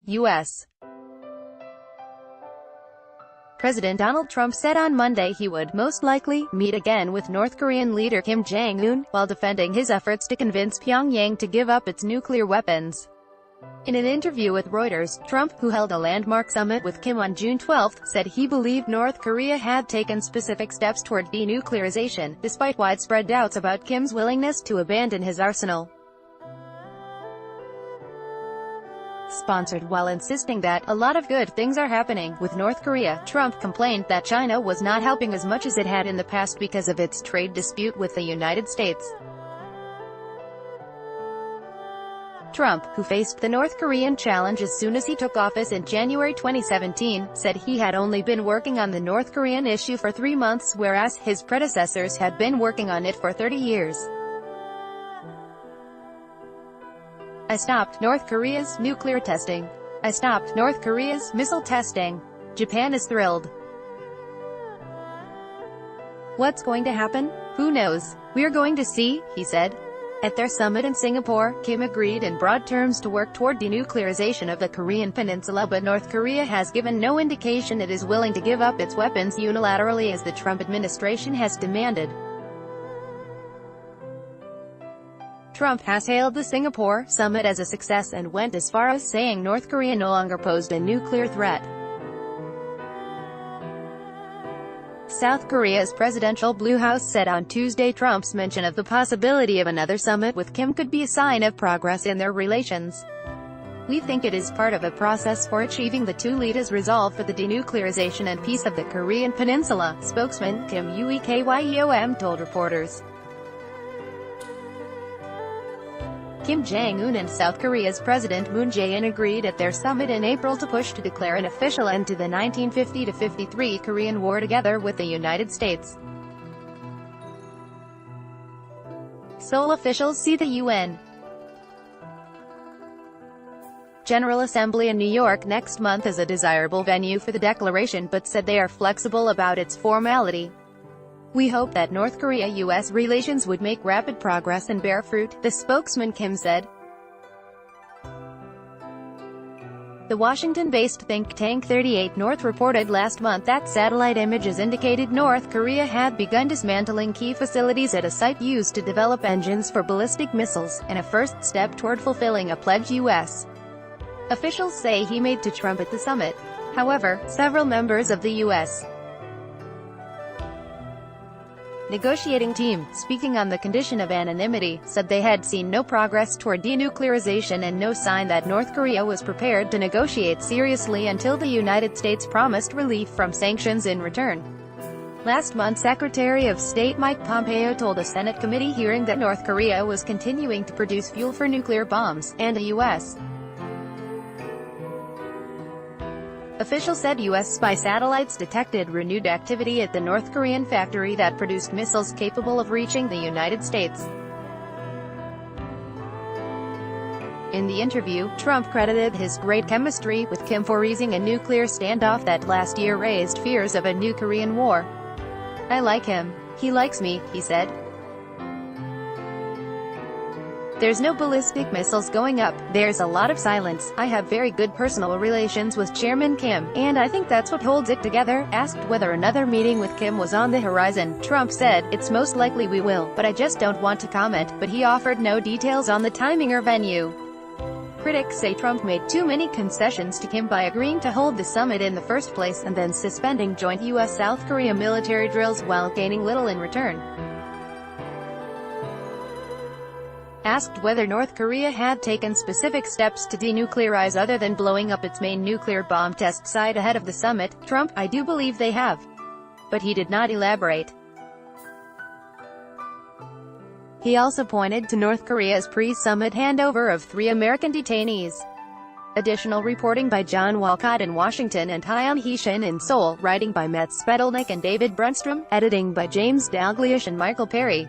U.S. President Donald Trump said on Monday he would, most likely, meet again with North Korean leader Kim Jong-un, while defending his efforts to convince Pyongyang to give up its nuclear weapons. In an interview with Reuters, Trump, who held a landmark summit with Kim on June 12, said he believed North Korea had taken specific steps toward denuclearization, despite widespread doubts about Kim's willingness to abandon his arsenal. Sponsored while insisting that a lot of good things are happening with North Korea, Trump complained that China was not helping as much as it had in the past because of its trade dispute with the United States. Trump, who faced the North Korean challenge as soon as he took office in January 2017, said he had only been working on the North Korean issue for 3 months, whereas his predecessors had been working on it for 30 years. I stopped North Korea's nuclear testing. I stopped North Korea's missile testing. Japan is thrilled. What's going to happen? Who knows? We're going to see, he said. At their summit in Singapore, Kim agreed in broad terms to work toward denuclearization of the Korean peninsula, but North Korea has given no indication it is willing to give up its weapons unilaterally as the Trump administration has demanded. Trump has hailed the Singapore summit as a success and went as far as saying North Korea no longer posed a nuclear threat. South Korea's presidential Blue House said on Tuesday Trump's mention of the possibility of another summit with Kim could be a sign of progress in their relations. We think it is part of a process for achieving the two leaders' resolve for the denuclearization and peace of the Korean peninsula, spokesman Kim Uekyom told reporters. Kim Jong-un and South Korea's President Moon Jae-in agreed at their summit in April to push to declare an official end to the 1950-53 Korean War together with the United States. Seoul officials see the UN General Assembly in New York next month as a desirable venue for the declaration, but said they are flexible about its formality. We hope that North Korea-US relations would make rapid progress and bear fruit, the spokesman Kim said. The Washington-based think tank 38 North reported last month that satellite images indicated North Korea had begun dismantling key facilities at a site used to develop engines for ballistic missiles, and a first step toward fulfilling a pledge U.S. officials say he made to Trump at the summit. However, several members of the U.S. negotiating team, speaking on the condition of anonymity, said they had seen no progress toward denuclearization and no sign that North Korea was prepared to negotiate seriously until the United States promised relief from sanctions in return. Last month, Secretary of State Mike Pompeo told a Senate committee hearing that North Korea was continuing to produce fuel for nuclear bombs, and the U.S. official said U.S. spy satellites detected renewed activity at the North Korean factory that produced missiles capable of reaching the United States. In the interview, Trump credited his great chemistry with Kim for easing a nuclear standoff that last year raised fears of a new Korean war. I like him. He likes me, he said. There's no ballistic missiles going up. There's a lot of silence. I have very good personal relations with Chairman Kim, and I think that's what holds it together. Asked whether another meeting with Kim was on the horizon, Trump said, "It's most likely we will, but I just don't want to comment," but he offered no details on the timing or venue. Critics say Trump made too many concessions to Kim by agreeing to hold the summit in the first place and then suspending joint U.S.-South Korea military drills while gaining little in return. Asked whether North Korea had taken specific steps to denuclearize other than blowing up its main nuclear bomb test site ahead of the summit, Trump, "I do believe they have." But he did not elaborate. He also pointed to North Korea's pre-summit handover of 3 American detainees. Additional reporting by John Walcott in Washington and Hyun Hee-shin in Seoul, writing by Matt Spettelnick and David Brunstrom, editing by James Dalglish and Michael Perry.